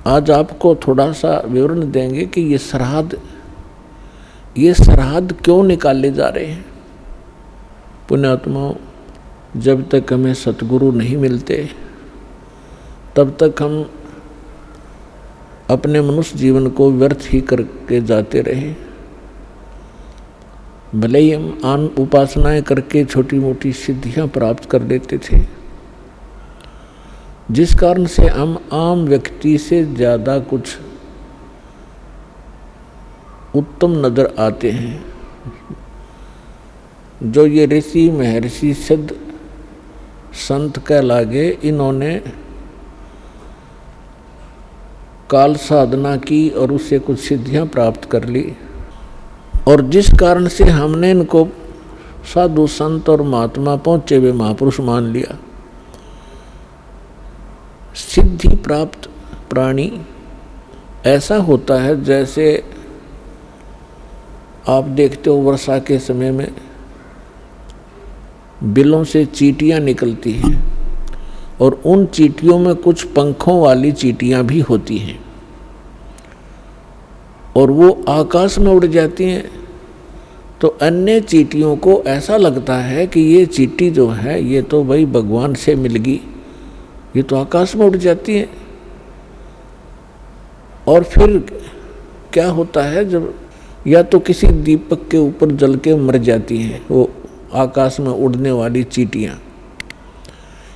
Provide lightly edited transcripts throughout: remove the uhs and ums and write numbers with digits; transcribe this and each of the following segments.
आज आपको थोड़ा सा विवरण देंगे कि ये श्राद्ध क्यों निकाले जा रहे हैं। पुण्यात्माओं, जब तक हमें सतगुरु नहीं मिलते तब तक हम अपने मनुष्य जीवन को व्यर्थ ही करके जाते रहे। भले ही हम आन उपासनाएं करके छोटी मोटी सिद्धियां प्राप्त कर लेते थे, जिस कारण से हम आम व्यक्ति से ज़्यादा कुछ उत्तम नजर आते हैं। जो ये ऋषि महर्षि सिद्ध संत कहलागे, इन्होंने काल साधना की और उससे कुछ सिद्धियां प्राप्त कर ली, और जिस कारण से हमने इनको साधु संत और महात्मा पहुंचे हुए महापुरुष मान लिया। सिद्धि प्राप्त प्राणी ऐसा होता है जैसे आप देखते हो वर्षा के समय में बिलों से चींटियां निकलती हैं, और उन चींटियों में कुछ पंखों वाली चींटियां भी होती हैं, और वो आकाश में उड़ जाती हैं। तो अन्य चींटियों को ऐसा लगता है कि ये चींटी जो है ये तो भाई भगवान से मिल गई, ये तो आकाश में उड़ जाती है। और फिर क्या होता है, जब या तो किसी दीपक के ऊपर जल के मर जाती हैं वो आकाश में उड़ने वाली चींटियां,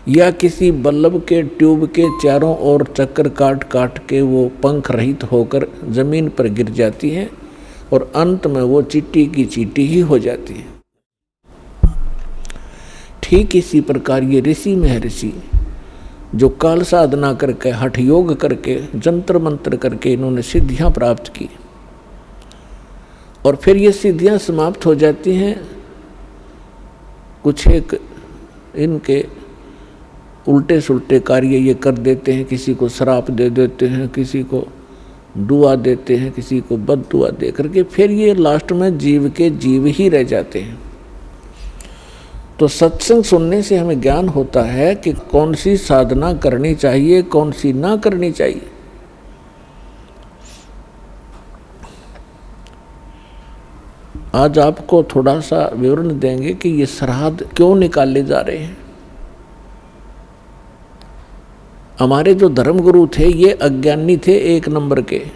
या किसी बल्ब के ट्यूब के चारों ओर चक्कर काट काट के वो पंख रहित होकर जमीन पर गिर जाती हैं, और अंत में वो चींटी की चींटी ही हो जाती है। ठीक इसी प्रकार ये ऋषि महर्षि जो काल साधना करके, हठ योग करके, जंत्र मंत्र करके इन्होंने सिद्धियां प्राप्त की, और फिर ये सिद्धियां समाप्त हो जाती हैं। कुछ एक इनके उल्टे सुल्टे कार्य ये कर देते हैं, किसी को श्राप दे देते हैं, किसी को दुआ देते हैं, किसी को बद दुआ दे करके फिर ये लास्ट में जीव के जीव ही रह जाते हैं। तो सत्संग सुनने से हमें ज्ञान होता है कि कौन सी साधना करनी चाहिए, कौन सी ना करनी चाहिए। आज आपको थोड़ा सा विवरण देंगे कि ये श्राद्ध क्यों निकाले जा रहे हैं। हमारे जो धर्मगुरु थे ये अज्ञानी थे एक नंबर के।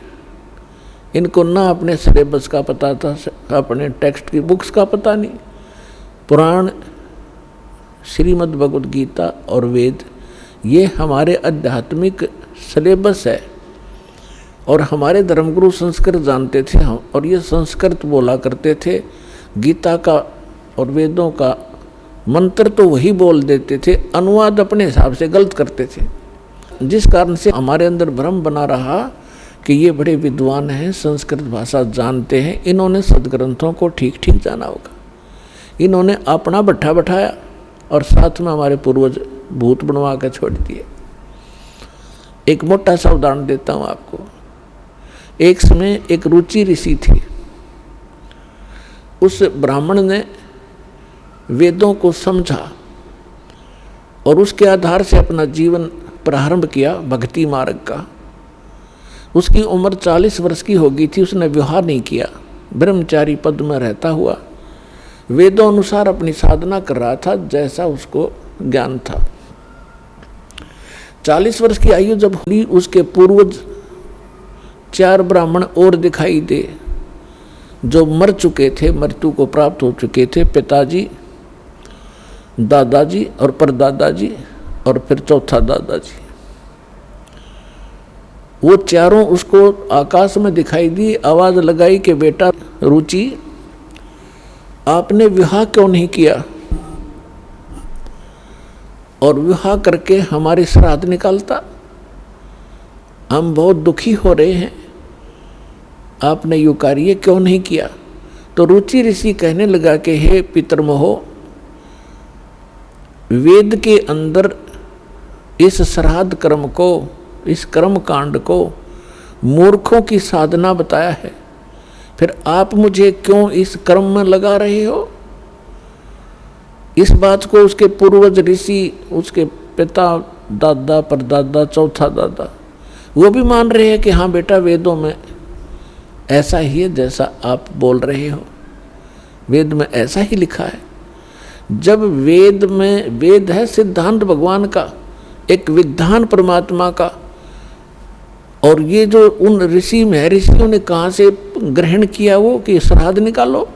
इनको ना अपने सिलेबस का पता था, अपने टेक्स्ट की बुक्स का पता नहीं। पुराण, श्रीमद् भगवद गीता और वेद ये हमारे आध्यात्मिक सिलेबस है, और हमारे धर्मगुरु संस्कृत जानते थे हम, और ये संस्कृत बोला करते थे। गीता का और वेदों का मंत्र तो वही बोल देते थे, अनुवाद अपने हिसाब से गलत करते थे, जिस कारण से हमारे अंदर भ्रम बना रहा कि ये बड़े विद्वान हैं, संस्कृत भाषा जानते हैं, इन्होंने सदग्रंथों को ठीक ठीक जाना होगा। इन्होंने अपना भट्ठा बैठाया और साथ में हमारे पूर्वज भूत बनवा कर छोड़ दिए। एक मोटा सा उदाहरण देता हूँ आपको। एक समय एक रुचि ऋषि थे। उस ब्राह्मण ने वेदों को समझा और उसके आधार से अपना जीवन प्रारंभ किया भक्ति मार्ग का। उसकी उम्र 40 वर्ष की हो गई थी, उसने विवाह नहीं किया, ब्रह्मचारी पद में रहता हुआ वेदों अनुसार अपनी साधना कर रहा था जैसा उसको ज्ञान था। 40 वर्ष की आयु जब हुई, उसके पूर्वज 4 ब्राह्मण और दिखाई दे जो मर चुके थे, मृत्यु को प्राप्त हो चुके थे। पिताजी, दादाजी और परदादाजी और फिर चौथा दादाजी। वो चारों उसको आकाश में दिखाई दी। आवाज लगाई कि बेटा रुचि, आपने विवाह क्यों नहीं किया और विवाह करके हमारे श्राद्ध निकालता? हम बहुत दुखी हो रहे हैं, आपने यो कार्य क्यों नहीं किया? तो रुचि ऋषि कहने लगा कि हे पितरमोहो, वेद के अंदर इस श्राद्ध कर्म को, इस कर्म कांड को मूर्खों की साधना बताया है, फिर आप मुझे क्यों इस कर्म में लगा रहे हो? इस बात को उसके पूर्वज ऋषि, उसके पिता, दादा, परदादा, चौथा दादा वो भी मान रहे हैं कि हाँ बेटा वेदों में ऐसा ही है जैसा आप बोल रहे हो, वेद में ऐसा ही लिखा है। जब वेद में, वेद है सिद्धांत भगवान का, एक विधान परमात्मा का, और ये जो उन ऋषि महर्षियों ने कहाँ से ग्रहण किया वो कि श्राद्ध निकालो,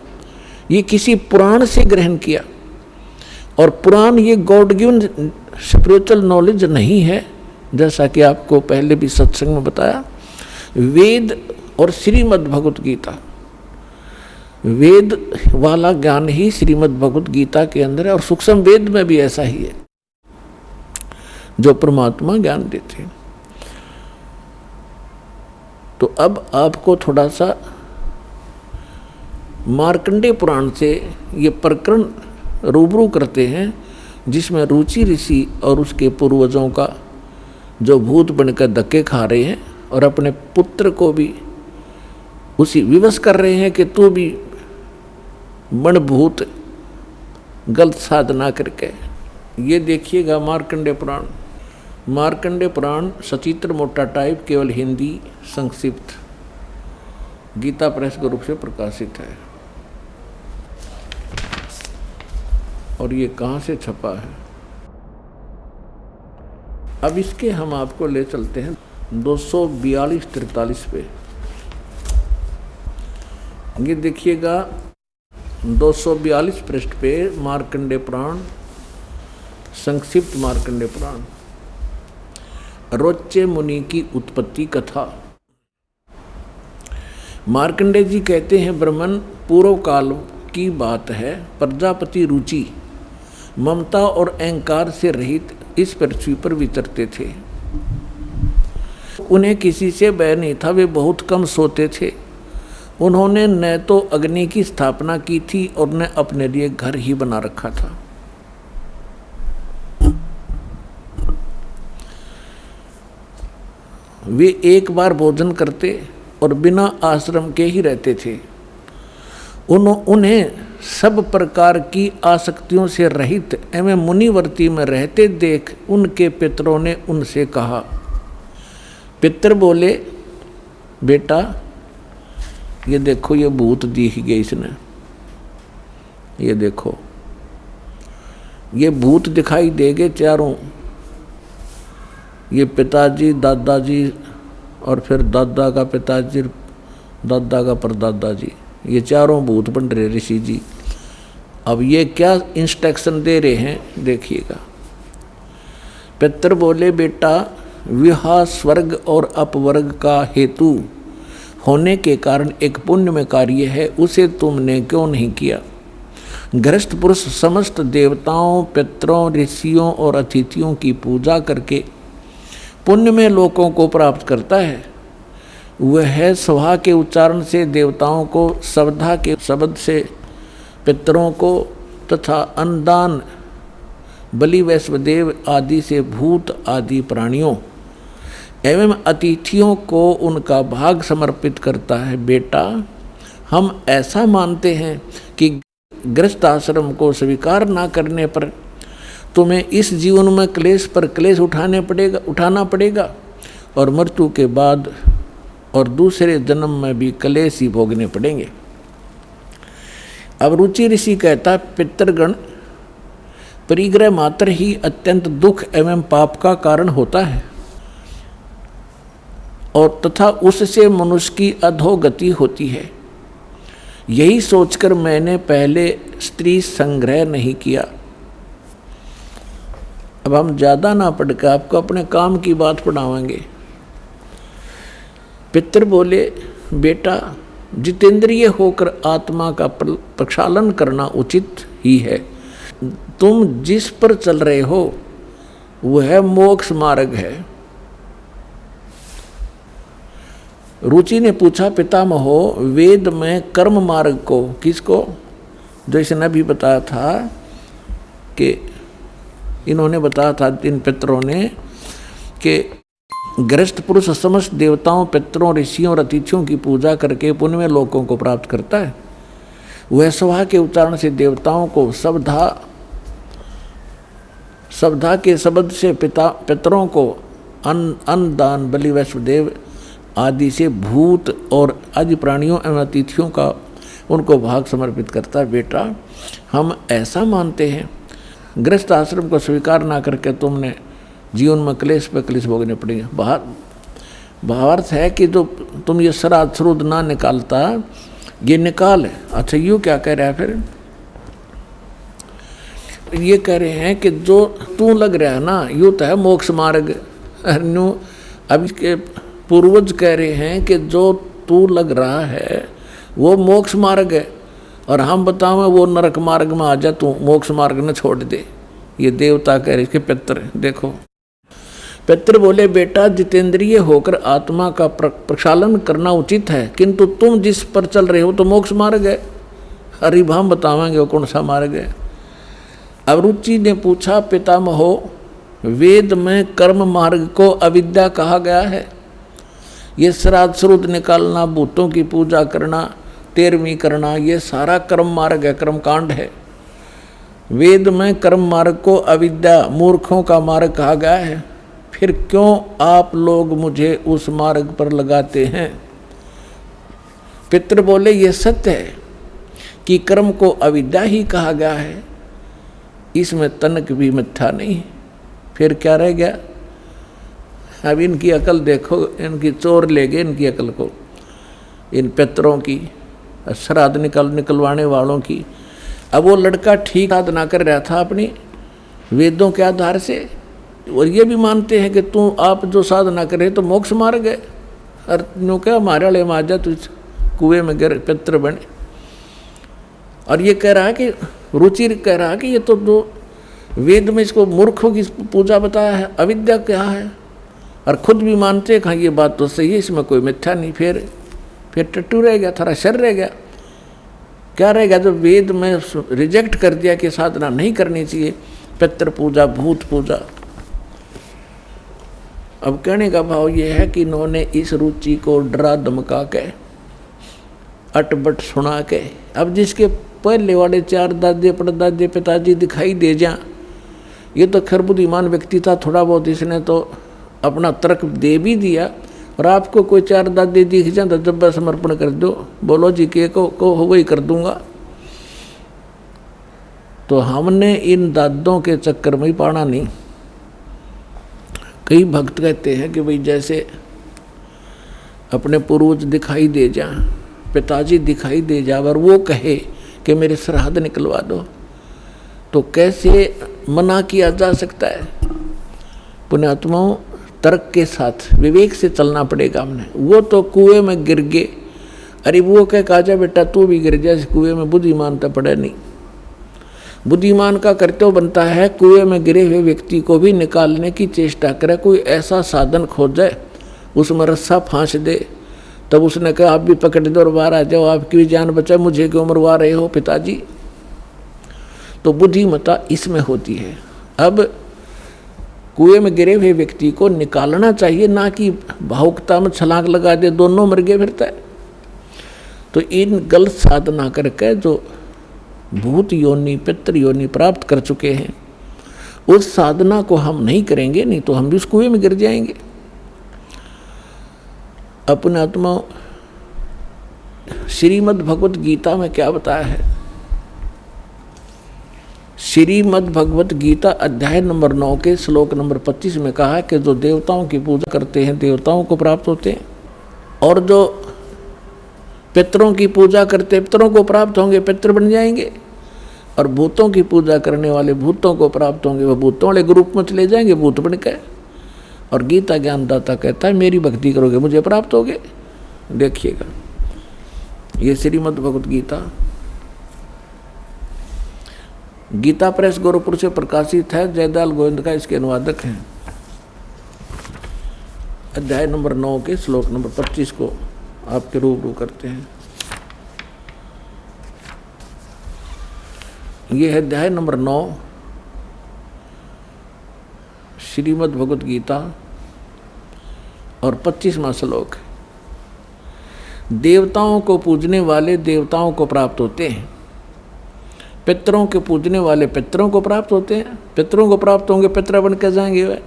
ये किसी पुराण से ग्रहण किया। और पुराण ये गॉड गिवन स्पिरिचुअल नॉलेज नहीं है, जैसा कि आपको पहले भी सत्संग में बताया। वेद और श्रीमद् भगवत गीता, वेद वाला ज्ञान ही श्रीमद् भगवत गीता के अंदर है, और सूक्ष्म वेद में भी ऐसा ही है जो परमात्मा ज्ञान देते हैं। तो अब आपको थोड़ा सा मार्कंडेय पुराण से ये प्रकरण रूबरू करते हैं, जिसमें रुचि ऋषि और उसके पूर्वजों का जो भूत बनकर धक्के खा रहे हैं और अपने पुत्र को भी उसी विवश कर रहे हैं कि तू भी बन भूत, गलत साधना करके। ये देखिएगा मार्कंडेय पुराण। मार्कंडेय पुराण सचित्र मोटा टाइप, केवल हिंदी संक्षिप्त, गीता प्रेस के रूप से प्रकाशित है। और ये कहाँ से छपा है? अब इसके हम आपको ले चलते हैं 242-43 पे। ये देखिएगा 242 पृष्ठ पे मार्कंडेय पुराण, संक्षिप्त मार्कंडेय पुराण, रोच्य मुनि की उत्पत्ति कथा। मार्कंडेय जी कहते हैं, ब्रह्मन पूर्व काल की बात है, प्रजापति रुचि ममता और अहंकार से रहित इस पृथ्वी पर विचरते थे। उन्हें किसी से भय नहीं था, वे बहुत कम सोते थे। उन्होंने न तो अग्नि की स्थापना की थी और न अपने लिए घर ही बना रखा था। वे एक बार भोजन करते और बिना आश्रम के ही रहते थे। उन्हें सब प्रकार की आसक्तियों से रहित एवं मुनिवर्ती में रहते देख उनके पितरों ने उनसे कहा। पितर बोले, बेटा ये देखो, ये भूत दिख गए इसने, ये देखो ये भूत दिखाई देंगे चारों, ये पिताजी, दादाजी और फिर दादा का पिताजी, दादा का परदादा जी, ये चारों भूत बन रहे ऋषि जी। अब ये क्या इंस्ट्रक्शन दे रहे हैं देखिएगा। पितर बोले, बेटा विवाह स्वर्ग और अपवर्ग का हेतु होने के कारण एक पुण्य में कार्य है, उसे तुमने क्यों नहीं किया? गृहस्थ पुरुष समस्त देवताओं, पितरों, ऋषियों और अतिथियों की पूजा करके पुण्य में लोकों को प्राप्त करता है। वह स्वाहा के उच्चारण से देवताओं को, श्रद्धा के शब्द से पितरों को तथा अन्नदान, बलि वैश्वदेव आदि से भूत आदि प्राणियों एवं अतिथियों को उनका भाग समर्पित करता है। बेटा हम ऐसा मानते हैं कि गृहस्थ आश्रम को स्वीकार न करने पर तुम्हें इस जीवन में क्लेश पर क्लेश उठाना पड़ेगा और मृत्यु के बाद और दूसरे जन्म में भी क्लेश ही भोगने पड़ेंगे। अब रुचि ऋषि कहता, पितृगण परिग्रह मात्र ही अत्यंत दुख एवं पाप का कारण होता है और तथा उससे मनुष्य की अधोगति होती है। यही सोचकर मैंने पहले स्त्री संग्रह नहीं किया। अब हम ज़्यादा ना पढ़कर आपको अपने काम की बात पढ़ावांगे। पितर बोले, बेटा जितेंद्रिय होकर आत्मा का प्रक्षालन करना उचित ही है। तुम जिस पर चल रहे हो वह मोक्ष मार्ग है। रुचि ने पूछा, पितामहो वेद में कर्म मार्ग को किसको, जो इसने अभी बताया था कि इन्होंने बताया था इन पितरों ने कि गृहस्थ पुरुष समस्त देवताओं, पितरों, ऋषियों और अतिथियों की पूजा करके पुण्य में लोकों को प्राप्त करता है। वह स्वाहा के उच्चारण से देवताओं को, श्रद्धा के शब्द से पितरों को, अन्न दान बलि वैष्णदेव आदि से भूत और आदि प्राणियों एवं अतिथियों का उनको भाग समर्पित करता है। बेटा हम ऐसा मानते हैं, गृहस्थ आश्रम को स्वीकार ना करके तुमने जीवन में क्लेश पे क्लेश भोगने पड़ेंगे। भावार्थ है कि जो तुम ये श्राद्ध श्रुद्ध ना निकालता, ये निकाल है। अच्छा यूँ क्या कह रहा है फिर? ये कह रहे हैं कि जो तू लग रहा है ना, यूँ तो है मोक्ष मार्ग। अब इसके पूर्वज कह रहे हैं कि जो तू लग रहा है वो मोक्ष मार्ग है, और हम बताओ वो नरक मार्ग में आ जा, तू मोक्ष मार्ग न छोड़ दे। ये देवता कह रहे, इसके पितर देखो। पितर बोले बेटा जितेंद्रिय होकर आत्मा का प्रक्षालन करना उचित है, किंतु तुम जिस पर चल रहे हो तो मोक्ष मार्ग है। हरिभाम बतावेंगे वो कौन सा मार्ग है। अब रुचि ने पूछा पितामहो, वेद में कर्म मार्ग को अविद्या कहा गया है। ये श्राद्ध श्रुद्ध निकालना, भूतों की पूजा करना, तेरहवीं करना, ये सारा कर्म मार्ग है, कर्म कांड है। वेद में कर्म मार्ग को अविद्या मूर्खों का मार्ग कहा गया है, फिर क्यों आप लोग मुझे उस मार्ग पर लगाते हैं? पितृ बोले ये सत्य है कि कर्म को अविद्या ही कहा गया है, इसमें तनक भी मिथ्या नहीं। फिर क्या रह गया? अब इनकी अकल देखो, इनकी चोर ले गए इनकी अकल को, इन पितरों की, श्राद्ध निकलवाने वालों की। अब वो लड़का ठीक साधना कर रहा था अपनी वेदों के आधार से, और ये भी मानते हैं कि तू आप जो साधना करे तो मोक्ष मार्ग है। और यूँ क्या हमारे वाले माजा तू कुएं में गिर पितर बने। और ये कह रहा है कि रुचि कह रहा है कि ये तो जो वेद में इसको मूर्खों की पूजा बताया है, अविद्या क्या है, और खुद भी मानते हैं हाँ ये बात तो सही है, इसमें कोई मिथ्या नहीं। फिर टट्टू रह गया, थोड़ा शर रह गया। क्या रहेगा? जो वेद में रिजेक्ट कर दिया कि साधना नहीं करनी चाहिए, पितृ पूजा, भूत पूजा। अब कहने का भाव ये है कि इन्होंने इस रुचि को डरा धमका के, अटबट सुना के, अब जिसके पहले वाले 4 दादे परदादे पिताजी दिखाई दे जा, ये तो खैर बुद्धिमान व्यक्ति था, थोड़ा बहुत इसने तो अपना तर्क दे भी दिया। और आपको कोई 4 दादे दिख जाए तो जब समर्पण कर दो, बोलो जी के को वही कर दूंगा। तो हमने इन दादों के चक्कर में ही पड़ा नहीं। कई भक्त कहते हैं कि भाई जैसे अपने पूर्वज दिखाई दे जा, पिताजी दिखाई दे जा, और वो कहे कि मेरे श्राद्ध निकलवा दो, तो कैसे मना किया जा सकता है? पुण्यात्माओं, तर्क के साथ विवेक से चलना पड़ेगा हमने। वो तो कुएं में गिर गए, अरे वो कह काजा बेटा तू भी गिर जा इस कुएं में, बुद्धिमान तो पड़े नहीं। बुद्धिमान का कर्तव्य बनता है कुएं में गिरे हुए व्यक्ति को भी निकालने की चेष्टा करे, कोई ऐसा साधन खोजे, उसमें रस्सा फांस दे। तब उसने कहा आप भी पकड़ दो और बाहर आ जाओ, आपकी भी जान बचाए, मुझे क्यों मरवा रहे हो पिताजी? तो बुद्धिमता इसमें होती है। अब कुएं में गिरे हुए व्यक्ति को निकालना चाहिए, ना कि भावुकता में छलांग लगा दे, दोनों मर गए फिरता है। तो इन गलत साधना करके जो भूत योनि पितृ योनि प्राप्त कर चुके हैं, उस साधना को हम नहीं करेंगे, नहीं तो हम भी उस कुएं में गिर जाएंगे। अपने आत्मा श्रीमद् भगवत गीता में क्या बताया है? श्रीमद् भगवत गीता अध्याय नंबर 9 के श्लोक नंबर 25 में कहा है कि जो देवताओं की पूजा करते हैं देवताओं को प्राप्त होते हैं, और जो पितरों की पूजा करते हैं पितरों को प्राप्त होंगे, पितर बन जाएंगे। और भूतों की पूजा करने वाले भूतों को प्राप्त होंगे, वह भूतों वाले ग्रुप में चले जाएंगे भूत बन के। और गीता ज्ञानदाता कहता है मेरी भक्ति करोगे मुझे प्राप्त होगे। देखिएगा ये श्रीमद् भगवत गीता, गीता प्रेस गोरखपुर से प्रकाशित है, जयदयाल गोविंद का इसके अनुवादक हैं। अध्याय नंबर 9 के श्लोक नंबर 25 को आपके रूबरू करते हैं। ये है अध्याय नंबर 9 श्रीमद् भगवत गीता और 25वां श्लोक। देवताओं को पूजने वाले देवताओं को प्राप्त होते हैं, पितरों के पूजने वाले पितरों को प्राप्त होते हैं, पितरों को प्राप्त होंगे, पितर बन के जाएंगे वे।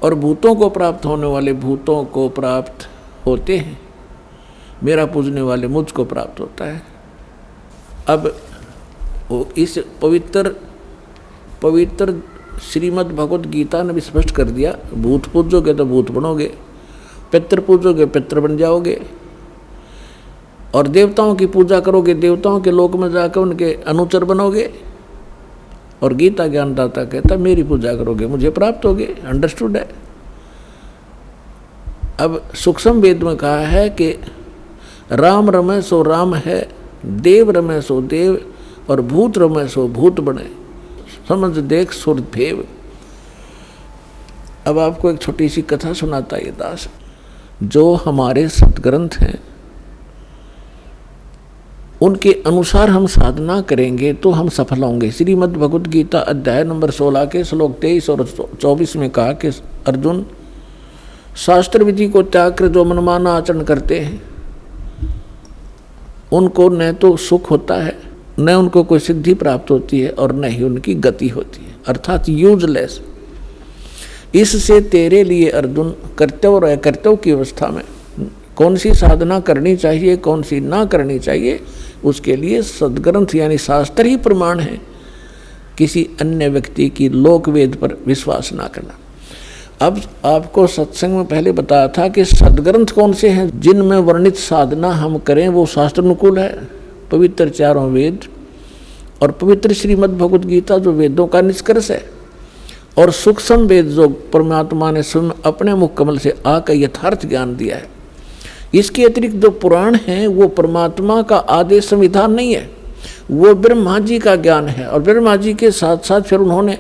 और भूतों को प्राप्त होने वाले भूतों को प्राप्त होते हैं, मेरा पूजने वाले मुझको प्राप्त होता है। अब वो इस पवित्र श्रीमद् भगवत गीता ने भी स्पष्ट कर दिया, भूत पूजोगे तो भूत बनोगे, पितृ पूजोगे पितृ बन जाओगे, और देवताओं की पूजा करोगे देवताओं के लोक में जाकर उनके अनुचर बनोगे। और गीता ज्ञानदाता कहता मेरी पूजा करोगे मुझे प्राप्त होगे। अंडरस्टूड है। अब सूक्ष्म वेद में कहा है कि राम रमे सो राम है, देव रमे सो देव, और भूत रमे सो भूत बने, समझ देख सुर भेव। अब आपको एक छोटी सी कथा सुनाता है दास। जो हमारे सतग्रंथ हैं उनके अनुसार हम साधना करेंगे तो हम सफल होंगे। श्रीमद् भगवद गीता अध्याय नंबर 16 के श्लोक 23 और 24 में कहा कि अर्जुन, शास्त्र विधि को त्याग कर जो मनमाना आचरण करते हैं उनको न तो सुख होता है, न उनको कोई सिद्धि प्राप्त होती है, और न ही उनकी गति होती है, अर्थात यूजलेस। इससे तेरे लिए अर्जुन कर्तव्य और अकर्तव्य की अवस्था में कौन सी साधना करनी चाहिए कौन सी ना करनी चाहिए, उसके लिए सदग्रंथ यानी शास्त्र ही प्रमाण है। किसी अन्य व्यक्ति की लोक वेद पर विश्वास ना करना। अब आपको सत्संग में पहले बताया था कि सदग्रंथ कौन से हैं जिनमें वर्णित साधना हम करें वो शास्त्र अनुकूल है। पवित्र चारों वेद और पवित्र श्रीमद् भगवद गीता जो वेदों का निष्कर्ष है, और सूक्ष्म वेद जो परमात्मा ने स्वयं अपने मुख कमल से आकर यथार्थ ज्ञान दिया है। इसके अतिरिक्त जो पुराण हैं वो परमात्मा का आदेश संविधान नहीं है, वो ब्रह्मा जी का ज्ञान है। और ब्रह्मा जी के साथ साथ फिर उन्होंने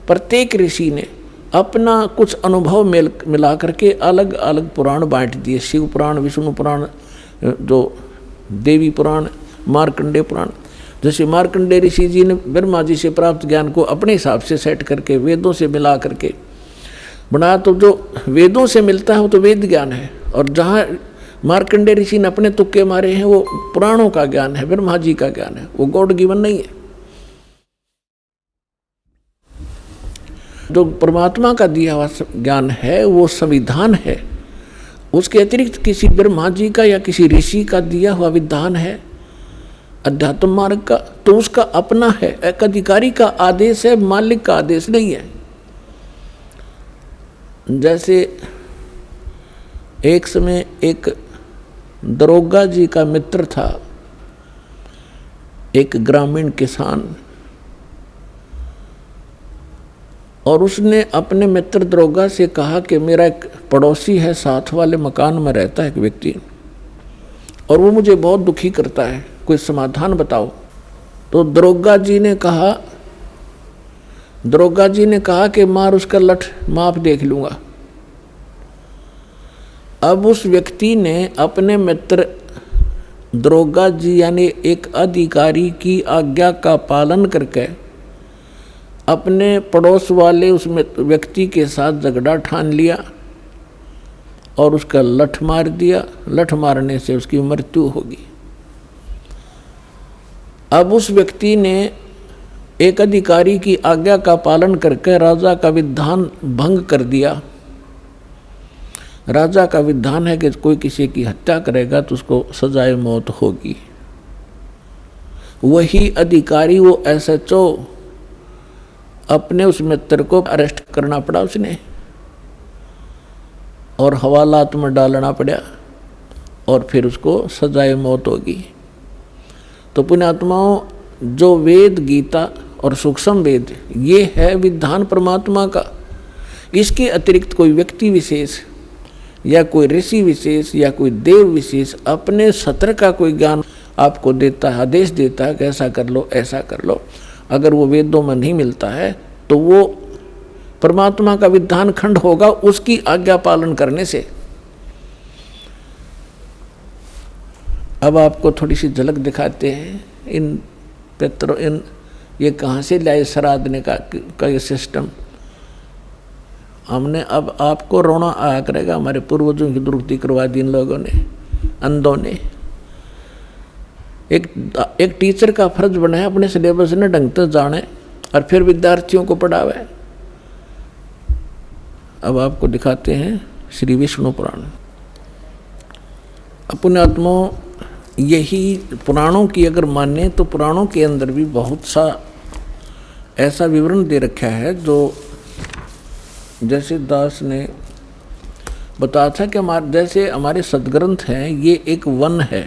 प्रत्येक ऋषि ने अपना कुछ अनुभव मिला करके अलग अलग पुराण बांट दिए। शिव पुराण, विष्णु पुराण, जो देवी पुराण, मार्कंडेय पुराण। जैसे मार्कंडेय ऋषि जी ने ब्रह्मा जी से प्राप्त ज्ञान को अपने हिसाब से सेट करके वेदों से मिला करके बनाया, तो जो वेदों से मिलता है वो तो वेद ज्ञान है, और जहाँ मार्कंडेय ऋषि ने अपने तुक्के मारे हैं वो पुराणों का ज्ञान है, ब्रह्मा जी का ज्ञान है, वो गॉड गिवन नहीं है। जो परमात्मा का दिया हुआ ज्ञान है वो संविधान है, उसके अतिरिक्त किसी ब्रह्मा जी का या किसी ऋषि का दिया हुआ विधान है अध्यात्म मार्ग का, तो उसका अपना है, एक अधिकारी का आदेश है, मालिक का आदेश नहीं है। जैसे एक समय एक दरोगा जी का मित्र था, एक ग्रामीण किसान, और उसने अपने मित्र दरोगा से कहा कि मेरा एक पड़ोसी है, साथ वाले मकान में रहता है एक व्यक्ति, और वो मुझे बहुत दुखी करता है, कोई समाधान बताओ। तो दरोगा जी ने कहा कि मार उसका लठ, माप देख लूँगा। अब उस व्यक्ति ने अपने मित्र दरोगा जी यानी एक अधिकारी की आज्ञा का पालन करके अपने पड़ोस वाले उस व्यक्ति के साथ झगड़ा ठान लिया और उसका लठ मार दिया। लठ मारने से उसकी मृत्यु होगी। अब उस व्यक्ति ने एक अधिकारी की आज्ञा का पालन करके राजा का विधान भंग कर दिया। राजा का विधान है कि कोई किसी की हत्या करेगा तो उसको सजाए मौत होगी। वही अधिकारी, वो SHO, अपने उस मित्र को अरेस्ट करना पड़ा उसने, और हवालात में डालना पड़ा, और फिर उसको सजाए मौत होगी। तो पुण्यात्माओं, जो वेद गीता और सूक्ष्म वेद ये है विधान परमात्मा का। इसके अतिरिक्त कोई व्यक्ति विशेष या कोई ऋषि विशेष या कोई देव विशेष अपने सत्र का कोई ज्ञान आपको देता है, आदेश देता है कि ऐसा कर लो ऐसा कर लो, अगर वो वेदों में नहीं मिलता है तो वो परमात्मा का विधान खंड होगा उसकी आज्ञा पालन करने से। अब आपको थोड़ी सी झलक दिखाते हैं इन ये कहाँ से लाए श्राद्धने का ये सिस्टम। हमने अब आपको रोना आया करेगा, हमारे पूर्वजों की दुर्गति करवा दी इन लोगों ने, अंधों ने। एक टीचर का फर्ज बनाया अपने सिलेबस ने ढंग से जाने और फिर विद्यार्थियों को पढ़ावे। अब आपको दिखाते हैं श्री विष्णु पुराण। अपने आत्मा यही पुराणों की अगर माने तो पुराणों के अंदर भी बहुत सा ऐसा विवरण दे रखा है जो जैसे दास ने बताया था कि जैसे हमारे सदग्रंथ हैं ये एक वन है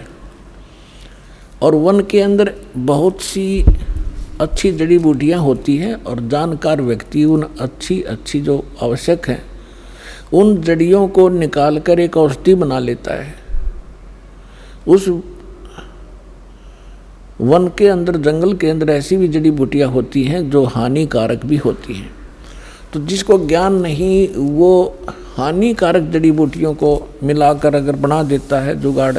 और वन के अंदर बहुत सी अच्छी जड़ी बूटियाँ होती हैं और जानकार व्यक्ति उन अच्छी जो आवश्यक हैं उन जड़ियों को निकाल कर एक औषधि बना लेता है। उस वन के अंदर जंगल के अंदर ऐसी भी जड़ी बूटियाँ होती हैं जो हानिकारक भी होती हैं। तो जिसको ज्ञान नहीं वो हानिकारक जड़ी बूटियों को मिलाकर अगर बना देता है जुगाड़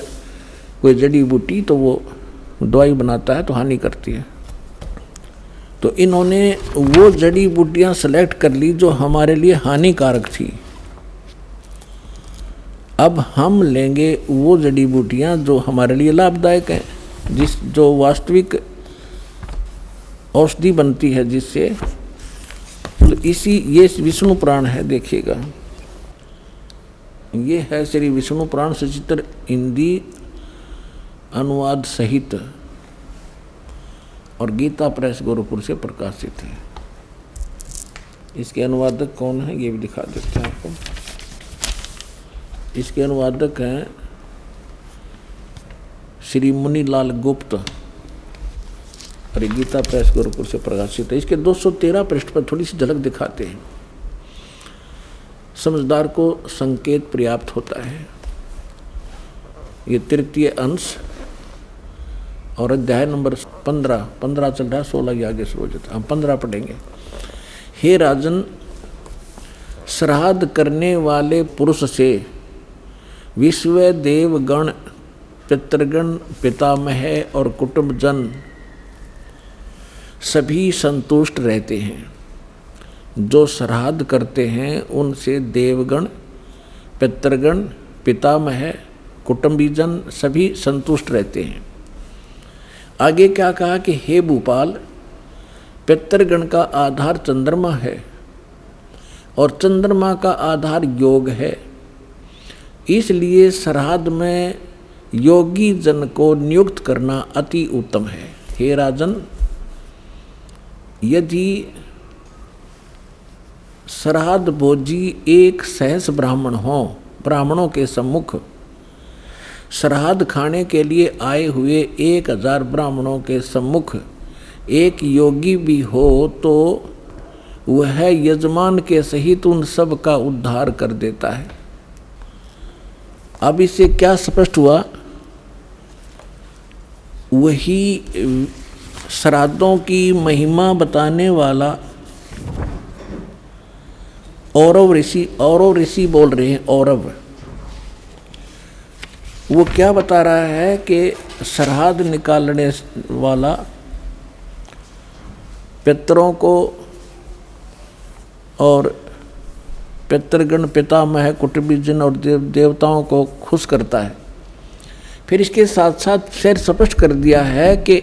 कोई जड़ी बूटी तो वो दवाई बनाता है तो हानि करती है। तो इन्होंने वो जड़ी बूटियाँ सेलेक्ट कर ली जो हमारे लिए हानिकारक थी। अब हम लेंगे वो जड़ी बूटियाँ जो हमारे लिए लाभदायक हैं, जो वास्तविक औषधि बनती है जिससे। तो ये विष्णु पुराण है, देखिएगा ये है श्री विष्णु पुराण सचित्र हिंदी अनुवाद सहित और गीता प्रेस गोरखपुर से प्रकाशित है। इसके अनुवादक कौन है ये भी दिखा देते हैं आपको। इसके अनुवादक हैं श्री मुनीलाल गुप्त और गीता प्रेस गोरखपुर से प्रकाशित है। इसके 213 पृष्ठ पर थोड़ी सी झलक दिखाते हैं। समझदार को संकेत पर्याप्त होता है। ये तृतीय अंश और अध्याय नंबर 15 चल रहा है, 16 के आगे शुरू हो जाता है। हम 15 पढ़ेंगे। हे राजन, श्राद्ध करने वाले पुरुष से विश्व देवगण पितृगण पितामह और कुटुंबजन सभी संतुष्ट रहते हैं। जो श्राद्ध करते हैं उनसे देवगण पितृगण पितामह कुटुंबीजन सभी संतुष्ट रहते हैं। आगे क्या कहा कि हे भूपाल, पितृगण का आधार चंद्रमा है और चंद्रमा का आधार योग है। इसलिए श्राद्ध में योगी जन को नियुक्त करना अति उत्तम है। हे राजन, यदि श्राद्ध भोजी एक सहस्र ब्राह्मण हो, ब्राह्मणों के सम्मुख श्राद्ध खाने के लिए आए हुए 1000 ब्राह्मणों के सम्मुख एक योगी भी हो तो वह यजमान के सहित उन सब का उद्धार कर देता है। अब इससे क्या स्पष्ट हुआ? वही श्राद्धों की महिमा बताने वाला औरव ऋषि बोल रहे हैं। औरव वो क्या बता रहा है कि श्राद्ध निकालने वाला पितरों को और पितृगण पितामह कुटुंबीजन और देवताओं को खुश करता है। फिर इसके साथ साथ फिर स्पष्ट कर दिया है कि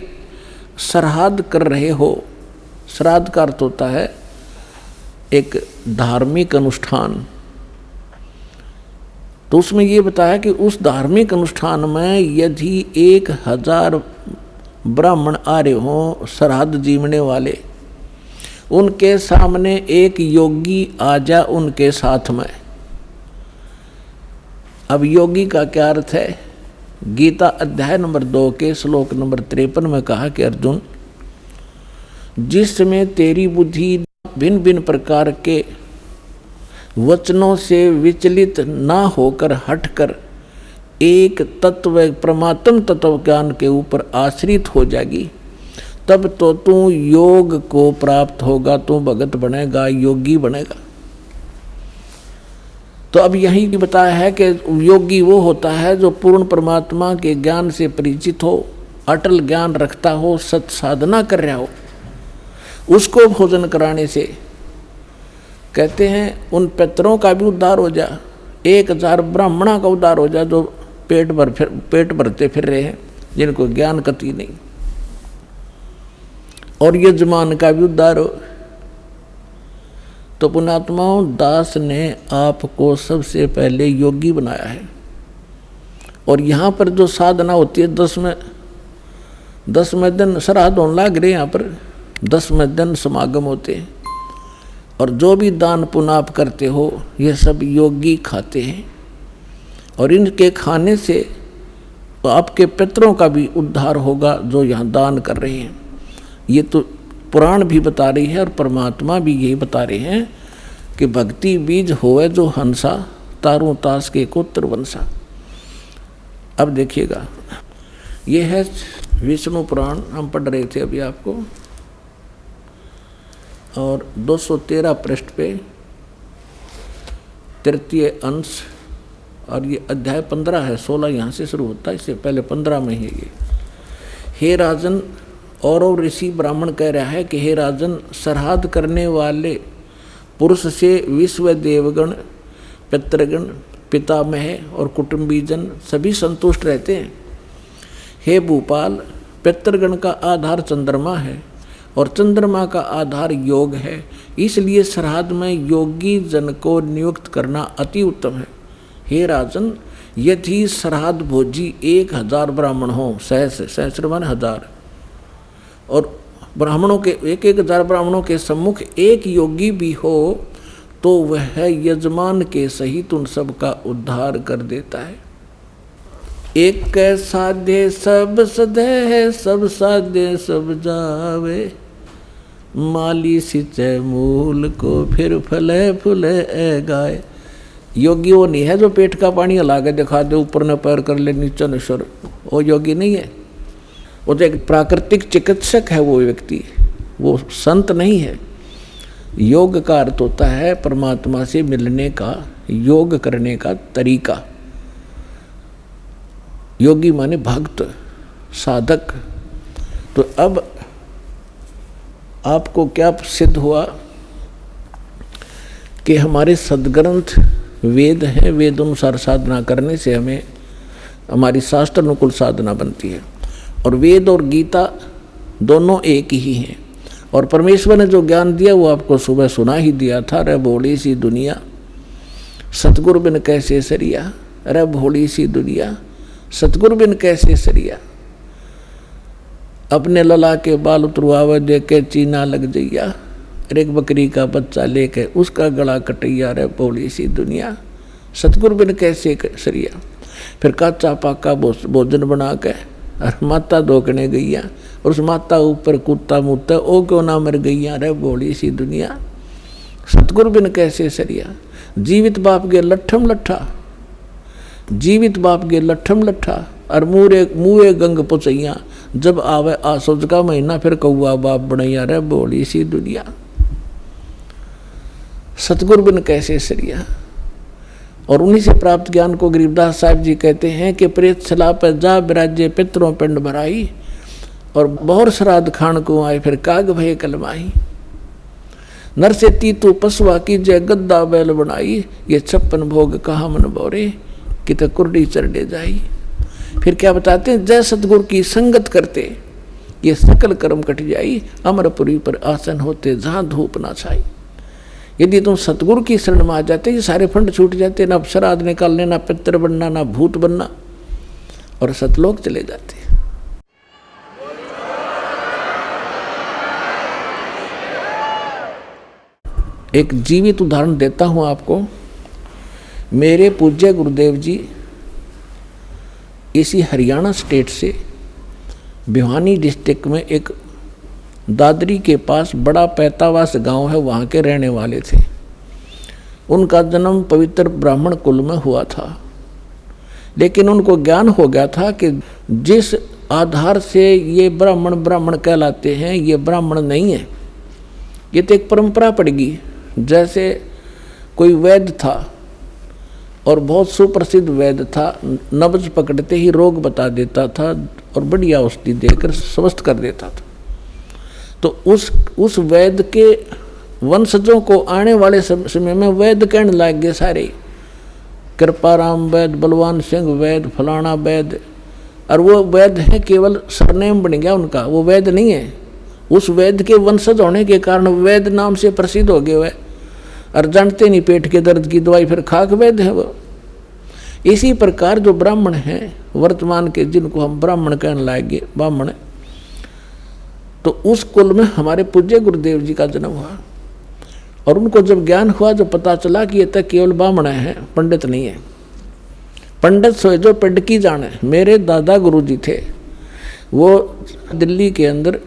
श्राद्ध कर रहे हो। श्राद्ध का अर्थ होता है एक धार्मिक अनुष्ठान। तो उसमें ये बताया कि उस धार्मिक अनुष्ठान में यदि 1000 ब्राह्मण आ रहे हों श्राद्ध जीवने वाले, उनके सामने एक योगी आ जा उनके साथ में। अब योगी का क्या अर्थ है? गीता अध्याय नंबर 2 के श्लोक नंबर 53 में कहा कि अर्जुन, जिस समय तेरी बुद्धि भिन्न भिन्न प्रकार के वचनों से विचलित ना होकर हटकर एक तत्व परमात्म तत्व ज्ञान के ऊपर आश्रित हो जाएगी, तब तो तू योग को प्राप्त होगा, तू भगत बनेगा, योगी बनेगा। तो अब यही बताया है कि योगी वो होता है जो पूर्ण परमात्मा के ज्ञान से परिचित हो, अटल ज्ञान रखता हो, सत साधना कर रहा हो। उसको भोजन कराने से कहते हैं उन पितरों का भी उद्धार हो जा, 1000 ब्राह्मणों का उद्धार हो जा जो पेट भरते फिर रहे हैं, जिनको ज्ञान कति नहीं, और यजमान का भी उद्धार हो। तो पुण्यात्माओं, दास ने आपको सबसे पहले योगी बनाया है। और यहाँ पर जो साधना होती है, 10वें दिन श्राद्ध होने लग रहे, यहाँ पर 10वें दिन समागम होते हैं। और जो भी दान पुण्य आप करते हो, ये सब योगी खाते हैं। और इनके खाने से आपके पितरों का भी उद्धार होगा जो यहाँ दान कर रहे हैं। ये तो पुराण भी बता रही है और परमात्मा भी यही बता रहे हैं कि भक्ति बीज होवे जो हंसा, तारों तास के कोत्र वंशा। अब देखिएगा, ये है विष्णु पुराण, हम पढ़ रहे थे अभी आपको, और 213 पृष्ठ पे 3य अंश, और ये अध्याय 15 है, 16 यहाँ से शुरू होता है, इससे पहले 15 में है ये। हे राजन, और ऋषि ब्राह्मण कह रहा है कि हे राजन, श्राद्ध करने वाले पुरुष से विश्व देवगण, पितृगण, पितामह और कुटुंबीजन सभी संतुष्ट रहते हैं। हे भूपाल, पितृगण का आधार चंद्रमा है और चंद्रमा का आधार योग है, इसलिए श्राद्ध में योगी जन को नियुक्त करना अति उत्तम है। हे राजन, यदि श्राद्ध भोजी 1000 ब्राह्मण हो, सहस्र मान 1000, और ब्राह्मणों के 1000 ब्राह्मणों के सम्मुख एक योगी भी हो, तो वह यजमान के सहित उन सब का उद्धार कर देता है। एक साधे सब सधे है, सब साधे सब जावे, माली सिंचे मूल को फिर फले फूले गाय। योगी वो नहीं है जो पेट का पानी हिला के दिखा दे, ऊपर न पैर कर ले नीचे न स्वर, वो योगी नहीं है। वो तो एक प्राकृतिक चिकित्सक है वो व्यक्ति, वो संत नहीं है। योग का अर्थ होता है परमात्मा से मिलने का, योग करने का तरीका। योगी माने भक्त, साधक। तो अब आपको क्या सिद्ध हुआ कि हमारे सद्ग्रंथ वेद हैं, वेद अनुसार साधना करने से हमें हमारी शास्त्र अनुकूल साधना बनती है। और वेद और गीता दोनों एक ही हैं। और परमेश्वर ने जो ज्ञान दिया वो आपको सुबह सुना ही दिया था। रे भोली सी दुनिया, सतगुरु बिन कैसे सरिया। रे भोली सी दुनिया, सतगुरु बिन कैसे सरिया। अपने लला के बाल उतरवावे देख के चीना लग जइया, एक बकरी का बच्चा लेके उसका गला कटैया। रे भोली सी दुनिया, सतगुरु बिन कैसे सरिया। फिर काचा पाका भोजन बना के और माता धोकने गईया, और उस माता ऊपर कुत्ता मुत्ता, ओ क्यों ना मर गईया। रे भोली सी दुनिया, सतगुरु बिन कैसे सरिया। जीवित बाप के लट्ठम लट्ठा, जीवित बाप के लट्ठम लट्ठा, और मुँहे गंग पुचैया। जब आवे आसोज का महीना, फिर कौआ बाप बनैया। रे भोली सी दुनिया, सतगुरु बिन कैसे सरिया। और उन्हीं से प्राप्त ज्ञान को गरीबदास साहब जी कहते हैं कि प्रेत सला पर जा विराजे पितरों पिंड भराई, और बहुर श्राद्ध खान को आए फिर काग भय कलमाई। नर से तीतु पशुआ की जय गद्दा बैल बनाई, ये 56 भोग कहा मन बोरे कि तो कुर्डी चढ़े जाई। फिर क्या बताते हैं, जय सतगुरु की संगत करते ये सकल कर्म कट जाई, अमरपुरी पर आसन होते जहाँ धूप ना छाई। यदि तुम सतगुरु की शरण में आ जाते, ये सारे फंड छूट जाते, ना श्राद्ध निकालने, ना पितर बनना, ना भूत बनना, और सतलोक चले जाते। एक जीवित उदाहरण देता हूं आपको। मेरे पूज्य गुरुदेव जी इसी हरियाणा स्टेट से भिवानी डिस्ट्रिक्ट में एक दादरी के पास बड़ा पैतावास गांव है, वहाँ के रहने वाले थे। उनका जन्म पवित्र ब्राह्मण कुल में हुआ था, लेकिन उनको ज्ञान हो गया था कि जिस आधार से ये ब्राह्मण कहलाते हैं, ये ब्राह्मण नहीं है। ये तो एक परंपरा पड़ेगी। जैसे कोई वैद्य था और बहुत सुप्रसिद्ध वैद्य था, नब्ज पकड़ते ही रोग बता देता था और बढ़िया औषधि देकर स्वस्थ कर देता था। तो उस वैद्य के वंशजों को आने वाले समय में वैद्य कहने लग गए सारे, कृपाराम वैद्य, बलवान सिंह वैद्य, फलाना वैद्य। और वो वैद्य है, केवल सरनेम बन गया उनका, वो वैद्य नहीं है। उस वैद्य के वंशज होने के कारण वैद्य नाम से प्रसिद्ध हो गए। और जानते नहीं पेट के दर्द की दवाई फिर खाक वैद्य है वो। इसी प्रकार जो ब्राह्मण हैं वर्तमान के, जिनको हम ब्राह्मण कहने लाएंगे, ब्राह्मण, तो उस कुल में हमारे पूज्य गुरुदेव जी का जन्म हुआ। और उनको जब ज्ञान हुआ, जब पता चला कि ये तक केवल ब्राह्मण है, पंडित नहीं है। पंडित सोए जो पिंड की जाने। मेरे दादा गुरुजी थे, वो दिल्ली के अंदर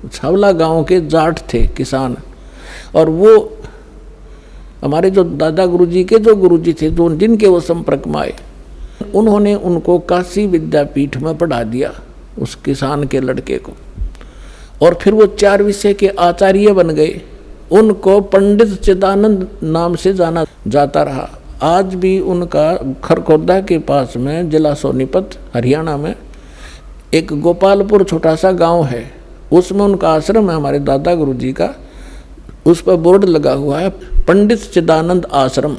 छावला गांव के जाट थे, किसान। और वो हमारे जो दादा गुरुजी के जो गुरुजी थे, जो जिनके वो संपर्क में आए, उन्होंने उनको काशी विद्यापीठ में पढ़ा दिया, उस किसान के लड़के को। और फिर वो 4 विषय के आचार्य बन गए। उनको पंडित चिदानंद नाम से जाना जाता रहा। आज भी उनका खरखोदा के पास में, जिला सोनीपत हरियाणा में, एक गोपालपुर छोटा सा गांव है, उसमें उनका आश्रम है हमारे दादा गुरुजी का। उस पर बोर्ड लगा हुआ है पंडित चिदानंद आश्रम।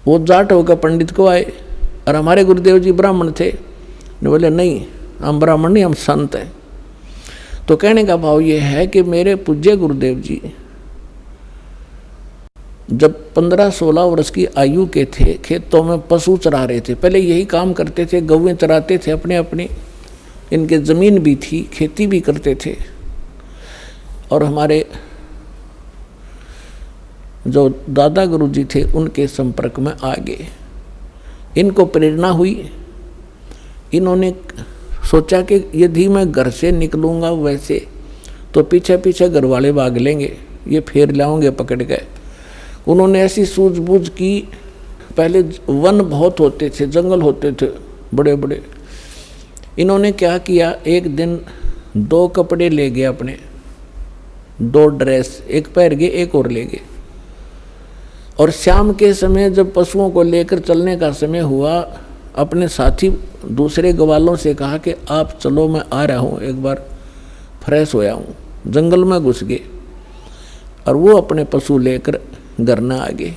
वो जाट होकर पंडित को आए, और हमारे गुरुदेव जी ब्राह्मण थे। बोले नहीं, हम ब्राह्मण नहीं, हम संत हैं। तो कहने का भाव ये है कि मेरे पूज्य गुरुदेव जी जब 15-16 वर्ष की आयु के थे, खेतों में पशु चरा रहे थे। पहले यही काम करते थे, गौएं चराते थे अपने अपने। इनके ज़मीन भी थी, खेती भी करते थे। और हमारे जो दादा गुरुजी थे, उनके संपर्क में आ गए। इनको प्रेरणा हुई। इन्होंने सोचा कि यदि मैं घर से निकलूँगा वैसे, तो पीछे पीछे घर वाले भाग लेंगे, ये फेर लाओगे पकड़ गए। उन्होंने ऐसी सूझबूझ की। पहले वन बहुत होते थे, जंगल होते थे बड़े बड़े। इन्होंने क्या किया, एक दिन 2 कपड़े ले गए अपने, 2 ड्रेस, एक पहन गए, एक और ले गए। और शाम के समय जब पशुओं को लेकर चलने का समय हुआ, अपने साथी दूसरे ग्वालों से कहा कि आप चलो, मैं आ रहा हूँ, एक बार फ्रेश होया हूँ। जंगल में घुस गए और वो अपने पशु लेकर घर न आ गए।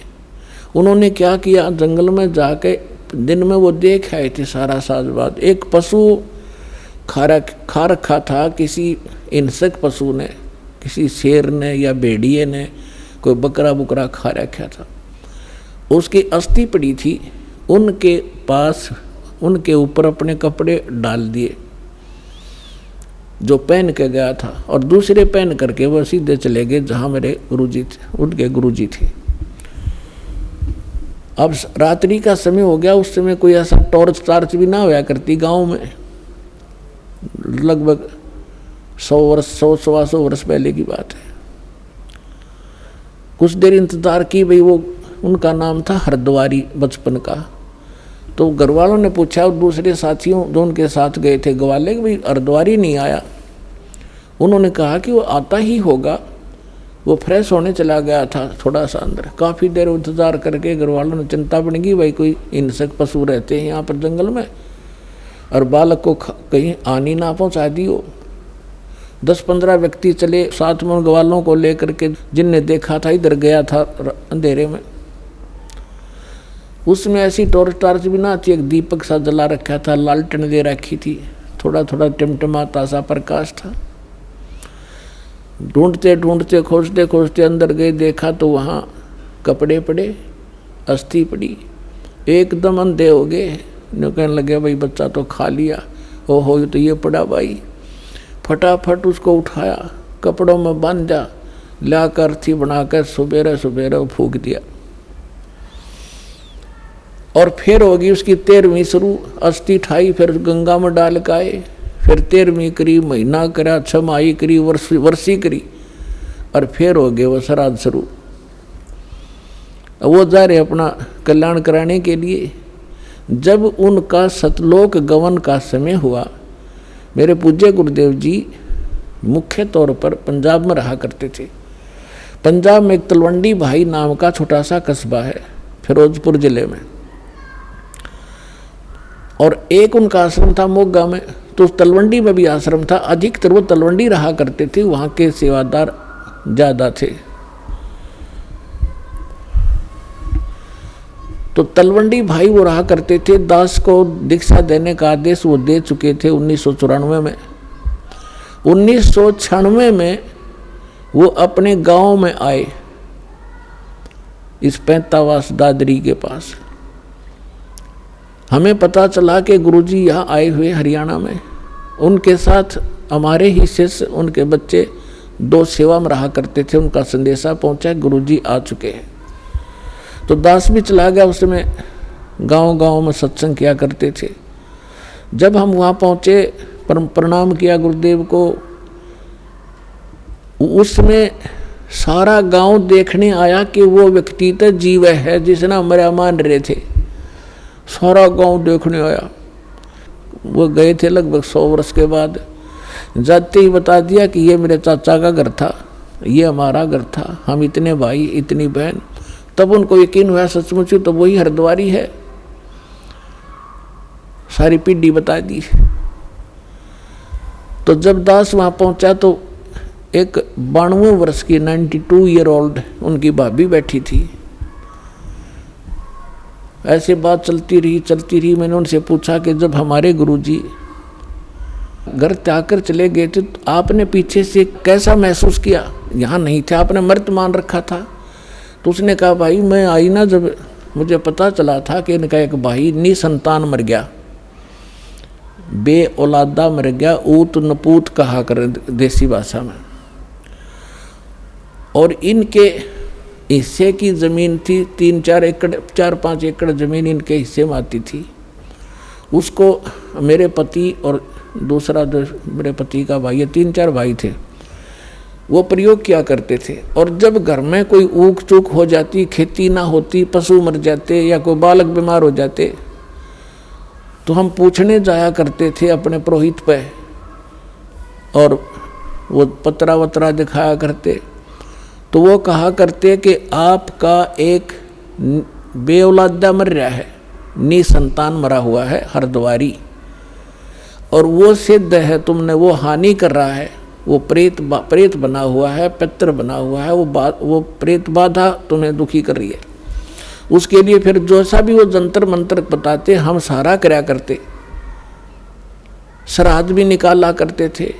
उन्होंने क्या किया, जंगल में जाके दिन में वो देख आए थे सारा साजबाज। एक पशु खा रखा था किसी हिंसक पशु ने, किसी शेर ने या भेड़िए ने, कोई बकरा बुकरा खा रखा था। उसकी अस्थि पड़ी थी। उनके पास, उनके ऊपर अपने कपड़े डाल दिए जो पहन के गया था, और दूसरे पहन करके वह सीधे चले गए जहाँ मेरे गुरुजी थे, उनके गुरुजी थे। अब रात्रि का समय हो गया। उस समय कोई ऐसा टॉर्च टार्च भी ना होया करती गांव में। लगभग 100-125 वर्ष पहले की बात है। कुछ देर इंतजार की भाई। वो उनका नाम था हरद्वारी, बचपन का। तो घर वालों ने पूछा दूसरे साथियों जो उनके साथ गए थे ग्वाले, भाई हरद्वारी नहीं आया। उन्होंने कहा कि वो आता ही होगा, वो फ्रेश होने चला गया था थोड़ा सा अंदर। काफ़ी देर इंतजार करके घर वालों ने चिंता बन गई, भाई कोई हिंसक पशु रहते हैं यहाँ पर जंगल में, और बालक को कहीं हानि ना पहुँचा दी हो। 10-15 व्यक्ति चले साथ में ग्वालों को लेकर के, जिनने देखा था इधर गया था अंधेरे में। उसमें ऐसी टॉर्च टार्च भी ना थी, एक दीपक सा जला रखा था, लालटेन दे रखी थी, थोड़ा थोड़ा टिमटिमाता सा प्रकाश था। ढूंढते ढूंढते खोजते खोजते अंदर गए, देखा तो वहाँ कपड़े पड़े, अस्थि पड़ी। एकदम अंधे हो गए। कहने लगे भाई बच्चा तो खा लिया। ओहो तो ये पड़ा भाई। फटाफट उसको उठाया, कपड़ों में बांधा, लाकर अर्थी बनाकर सुबेरे सुबेरे फूंक दिया। और फिर होगी उसकी 13वीं शुरू। अस्थि ठाई, फिर गंगा में डाल के आए, फिर 13वीं करी, महीना करा, 6 माही करी, वर्षी करी, और फिर हो गए वो श्राद्ध शुरू। वो जा रहे अपना कल्याण कराने के लिए। जब उनका सतलोक गमन का समय हुआ, मेरे पूज्य गुरुदेव जी मुख्य तौर पर पंजाब में रहा करते थे। पंजाब में एक तलवंडी भाई नाम का छोटा सा कस्बा है, फिरोजपुर जिले में, और एक उनका आश्रम था मोगा में। तो तलवंडी में भी आश्रम था। अधिकतर वो तलवंडी रहा करते थे, वहाँ के सेवादार ज़्यादा थे। तो तलवंडी भाई वो रहा करते थे। दास को दीक्षा देने का आदेश वो दे चुके थे 1994 में। 1996 में वो अपने गांव में आए। इस पैंतावास दादरी के पास। हमें पता चला कि गुरुजी यहाँ आए हुए हरियाणा में, उनके साथ हमारे ही शिष्य, उनके बच्चे 2 सेवा में रहा करते थे। उनका संदेशा पहुँचा गुरुजी आ चुके हैं। तो दास भी चला गया, उस समय गांव-गांव में सत्संग किया करते थे। जब हम वहाँ पहुँचे, प्रणाम किया गुरुदेव को, उसमें सारा गांव देखने आया कि वो व्यक्ति तो जीव है जिसने हमारा मान रहे थे। सारा गांव देखने आया। वो गए थे लगभग 100 वर्ष के बाद। जाते ही बता दिया कि ये मेरे चाचा का घर था, ये हमारा घर था, हम इतने भाई इतनी बहन। तब उनको यकीन हुआ सचमुच तो वही हरिद्वारी है। सारी पीढ़ी बता दी। तो जब दास वहाँ पहुँचा तो एक 92 वर्ष की 92 ईयर ओल्ड उनकी भाभी बैठी थी। ऐसे बात चलती रही। मैंने उनसे पूछा कि जब हमारे गुरुजी घर त्याग कर चले गए थे तो आपने पीछे से कैसा महसूस किया? यहाँ नहीं थे, आपने मृत मान रखा था। तो उसने कहा भाई मैं आई ना, जब मुझे पता चला था कि इनका एक भाई निसंतान मर गया, बे औलादा मर गया, ऊत नपूत कहा कर देसी भाषा में। और इनके हिस्से की ज़मीन थी 3-4 एकड़, 4-5 एकड़ ज़मीन इनके हिस्से में आती थी। उसको मेरे पति और दूसरा मेरे पति का भाई, 3-4 भाई थे, वो प्रयोग किया करते थे। और जब घर में कोई ऊक चूक हो जाती, खेती ना होती, पशु मर जाते या कोई बालक बीमार हो जाते, तो हम पूछने जाया करते थे अपने पुरोहित पे, और वो पतरा वतरा दिखाया करते। तो वो कहा करते कि आपका एक बेऔलादा मर रहा है, निसंतान मरा हुआ है हरिद्वारी, और वो सिद्ध है तुमने, वो हानि कर रहा है, वो प्रेत बना हुआ है, पितर बना हुआ है, वो प्रेत बाधा तुम्हें दुखी कर रही है। उसके लिए फिर जैसा भी वो जंतर मंत्र बताते हम सारा कराया करते, श्राद्ध भी निकाला करते थे।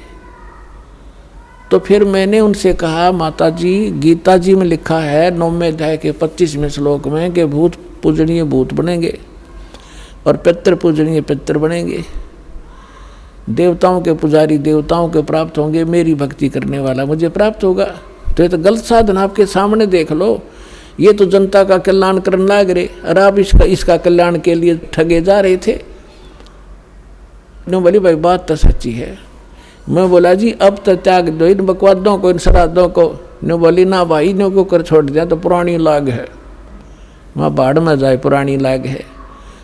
तो फिर मैंने उनसे कहा माता जी, गीता जी में लिखा है 9वें अध्याय के 25वें श्लोक में कि भूत पूजनीय भूत बनेंगे और पितर पूजनीय पितर बनेंगे, देवताओं के पुजारी देवताओं के प्राप्त होंगे, मेरी भक्ति करने वाला मुझे प्राप्त होगा। तो ये तो गलत साधन आपके सामने देख लो, ये तो जनता का कल्याण करने लग रहे और आप इसका कल्याण के लिए ठगे जा रहे थे। बोली भाई बात तो सच्ची है। मैं बोला जी अब तो त्याग दो इन बकवादों को, इन श्राद्धों को। ने बोली ना भाई, ने को कर छोड़ दिया तो पुरानी लाग है, वहाँ बाढ़ में जाए पुरानी लाग है।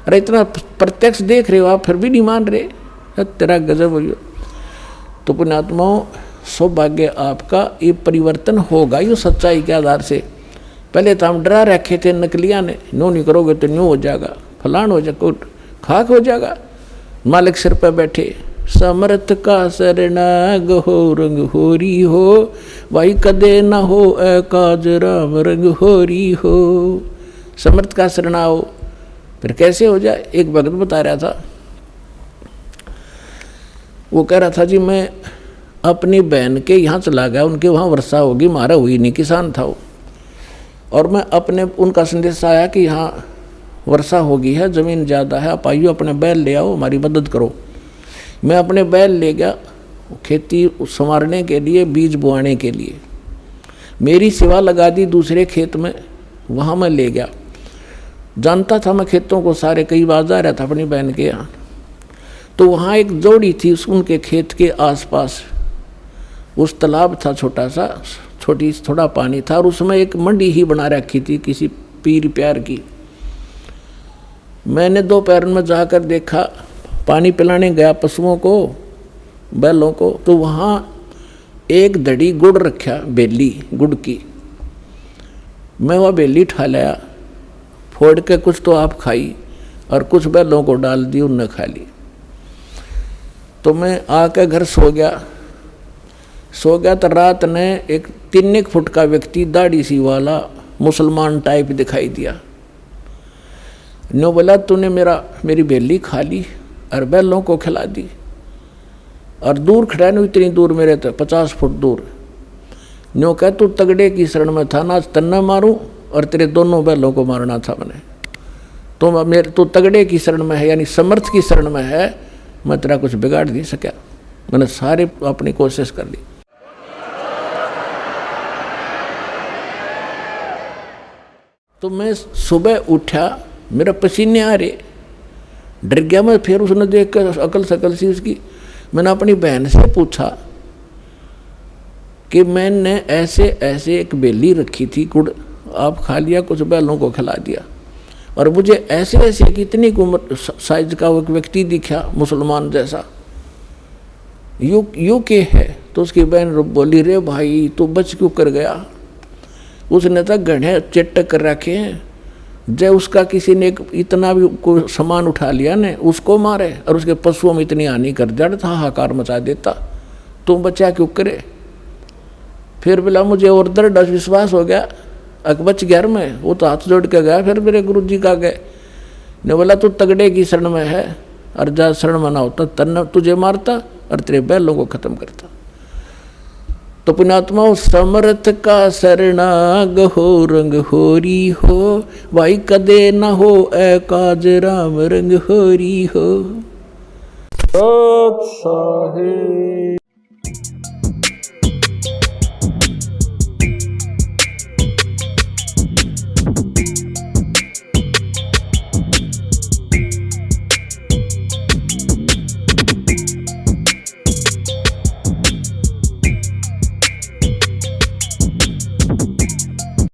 अरे इतना प्रत्यक्ष देख रहे हो आप, फिर भी नहीं मान रहे, तेरा गजब हो। तो पुण्यात्माओं, सौभाग्य आपका, ये परिवर्तन होगा ये सच्चाई के आधार से। पहले तो हम डरा रखे थे नकलिया ने, नो नहीं करोगे तो न्यू हो जाएगा, फलान हो जाएगा, खाक हो जाएगा। मालिक सिर पर बैठे, समर्थ का शरणाग हो रंग होरी हो, भाई कदे न हो काज राम रंग होरी हो। समर्थ का शरणा हो, फिर कैसे हो जाए। एक भगत बता रहा था, वो कह रहा था जी मैं अपनी बहन के यहाँ चला गया, उनके वहाँ वर्षा होगी, मारा हुई नहीं, किसान था वो, और मैं अपने उनका संदेश आया कि यहाँ वर्षा होगी है, ज़मीन ज़्यादा है, आप आइयो अपने बैल ले आओ, हमारी मदद करो। मैं अपने बैल ले गया खेती संवारने के लिए, बीज बोआने के लिए। मेरी सेवा लगा दी दूसरे खेत में, वहाँ मैं ले गया। जानता था मैं खेतों को सारे, कई बार जा रहा था अपनी बहन के यहाँ। तो वहाँ एक जोड़ी थी, उनके खेत के आसपास उस तालाब था छोटा सा, थोड़ा पानी था, और उसमें एक मंडी ही बना रखी थी किसी पीर प्यार की। मैंने दोपहर में जाकर देखा, पानी पिलाने गया पशुओं को, बैलों को, तो वहाँ एक धड़ी गुड़ रखा, बेली गुड़ की। मैं वह बेली ठा लाया, फोड़ के कुछ तो आप खाई और कुछ बैलों को डाल दी, उनने खा ली। तो मैं आकर घर सो गया तो रात ने एक 3 फुट का व्यक्ति, दाढ़ी सी वाला, मुसलमान टाइप दिखाई दिया। नो बोला तूने मेरी बेली खा ली और बैलों को खिला दी, और दूर खड़ा नहीं, इतनी दूर मेरे तो 50 फुट दूर। न्यो कह तू तगड़े की शरण में था, ना तन्ना मारूं और तेरे दोनों बैलों को मारना था मैंने। तो मेरे तो तगड़े की शरण में है, यानी समर्थ की शरण में है, मैं तेरा कुछ बिगाड़ नहीं सका। मैंने सारे अपनी कोशिश कर ली। तो मैं सुबह उठा, मेरा पसीने आ रहे, डर गया मैं। फिर उसने देख कर अकल सकल सी उसकी, मैंने अपनी बहन से पूछा कि मैंने ऐसे ऐसे एक बेली रखी थी गुड़, आप खा लिया, कुछ बैलों को खिला दिया, और मुझे ऐसे ऐसे कितनी उम्र साइज का वो एक व्यक्ति दिखा मुसलमान जैसा, यू के है। तो उसकी बहन बोली, रे भाई तू बच क्यों कर गया, उसने तो गढ़े चेटक कर रखे हैं, जब उसका किसी ने इतना भी कोई सामान उठा लिया ने उसको मारे और उसके पशुओं में इतनी हानि कर दिया था, हाहाकार मचा देता, तुम बचा क्यों करे। फिर बोला मुझे और दृढ़ विश्वास हो गया, बच गया में। वो तो हाथ जोड़ के गया फिर मेरे गुरु जी का गए ने बोला तू तगड़े की शरण में है, और जा शरण में ना होता तन तुझे मारता और तेरे बैलों को खत्म करता। तो पुण्यात्मा समर्थ का शरणाग हो रंग होरी हो, भाई कदे न हो ए काज राम रंग होरी हो। अच्छा है।